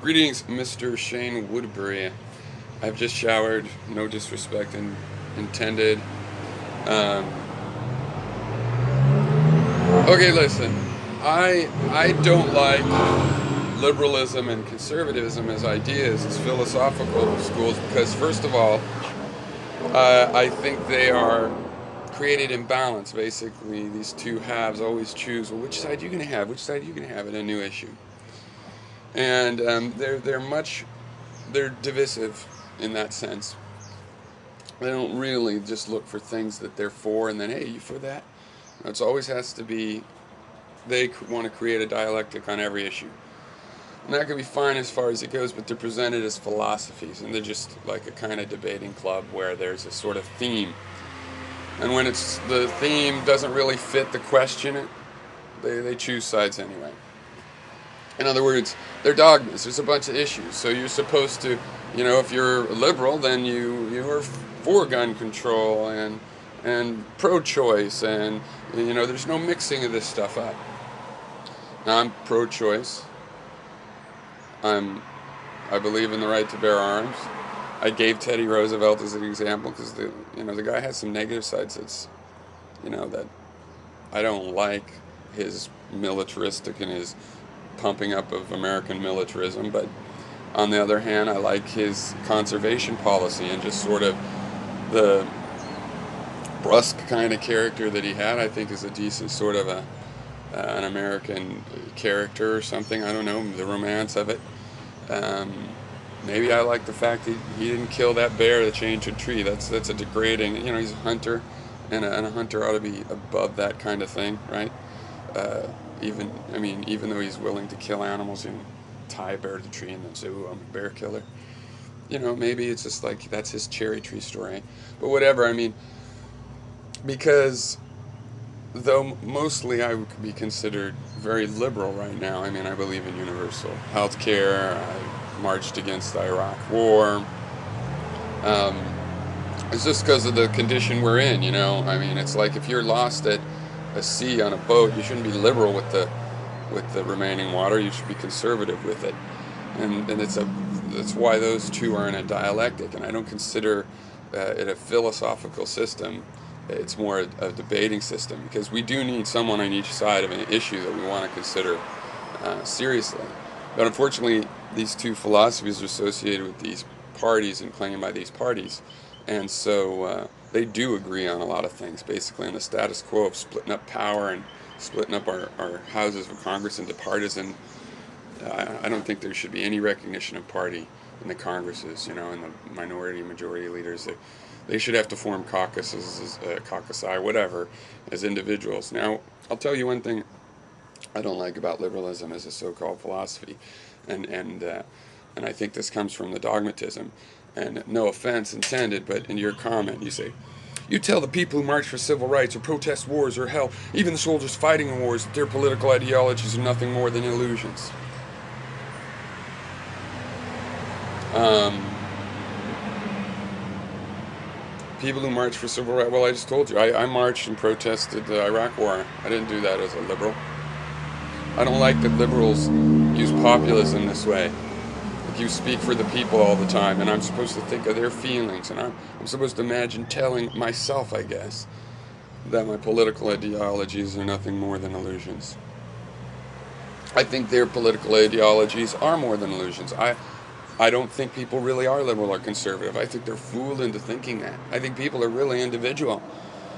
Greetings, Mr. Shane Woodbury. I've just showered, no disrespect intended. Um, okay, listen. I don't like liberalism and conservatism as ideas, as philosophical schools, because first of all, I think they are created imbalance. Basically, these two halves always choose, well, which side are you going to have? Which side are you going to have in a new issue? And they're divisive in that sense. They don't really just look for things that they're for and then, hey, you for that? It always has to be, they want to create a dialectic on every issue. And that can be fine as far as it goes, but they're presented as philosophies, and they're just like a kind of debating club where there's a sort of theme. And when the theme doesn't really fit the question, they choose sides anyway. In other words, they're dogmas. There's a bunch of issues. So you're supposed to, if you're liberal, then you are for gun control and pro-choice, and there's no mixing of this stuff up. Now I'm pro-choice. I believe in the right to bear arms. I gave Teddy Roosevelt as an example because the guy has some negative sides. That I don't like his militaristic and his pumping up of American militarism, but on the other hand, I like his conservation policy and just sort of the brusque kind of character that he had. I think is a decent sort of an American character or something. I don't know, the romance of it. Maybe I like the fact that he didn't kill that bear that changed a tree. That's a degrading. He's a hunter, and a hunter ought to be above that kind of thing, right? Even though he's willing to kill animals and tie a bear to the tree and then say, "Ooh, I'm a bear killer." Maybe it's just like that's his cherry tree story. But whatever. Because though mostly I would be considered very liberal right now. I believe in universal health care. I marched against the Iraq War. Um, it's just because of the condition we're in, it's like if you're lost at a sea on a boat, you shouldn't be liberal with the remaining water. You should be conservative with it, and that's why those two are in a dialectic. And I don't consider it a philosophical system. It's more a debating system, because we do need someone on each side of an issue that we want to consider seriously. But unfortunately, these two philosophies are associated with these parties and claimed by these parties, and so they do agree on a lot of things, basically on the status quo of splitting up power and splitting up our houses of Congress into partisan. I don't think there should be any recognition of party in the Congresses, and the minority and majority leaders. They should have to form caucuses, caucusi, whatever, as individuals. Now, I'll tell you one thing I don't like about liberalism as a so-called philosophy, and I think this comes from the dogmatism. And no offense intended, but in your comment, you say, "You tell the people who march for civil rights or protest wars or hell, even the soldiers fighting in wars, that their political ideologies are nothing more than illusions." People who march for civil rights, well, I just told you, I marched and protested the Iraq War. I didn't do that as a liberal. I don't like that liberals use populism this way. Like, you speak for the people all the time, and I'm supposed to think of their feelings, and I'm supposed to imagine telling myself, I guess, that my political ideologies are nothing more than illusions. I think their political ideologies are more than illusions. I don't think people really are liberal or conservative. I think they're fooled into thinking that. I think people are really individual,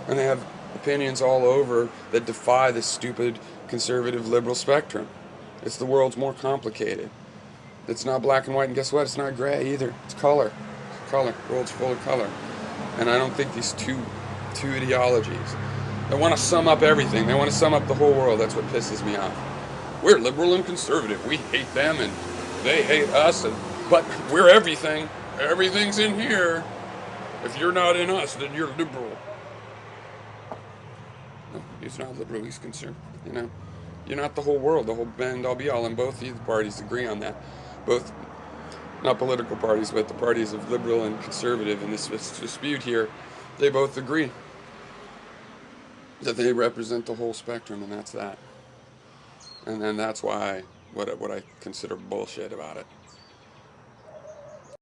and they have opinions all over that defy the stupid conservative liberal spectrum. The world's more complicated. It's not black and white, and guess what? It's not gray either. It's color. It's color. The world's full of color. And I don't think these two ideologies, they want to sum up everything. They want to sum up the whole world. That's what pisses me off. We're liberal and conservative. We hate them, and they hate us, but we're everything. Everything's in here. If you're not in us, then you're liberal. No, he's not liberal, he's conservative. You're not the whole world, the whole end all be all, and both these parties agree on that. Both, not political parties, but the parties of liberal and conservative in this dispute here, they both agree that they represent the whole spectrum, and that's that. And then that's why what I consider bullshit about it.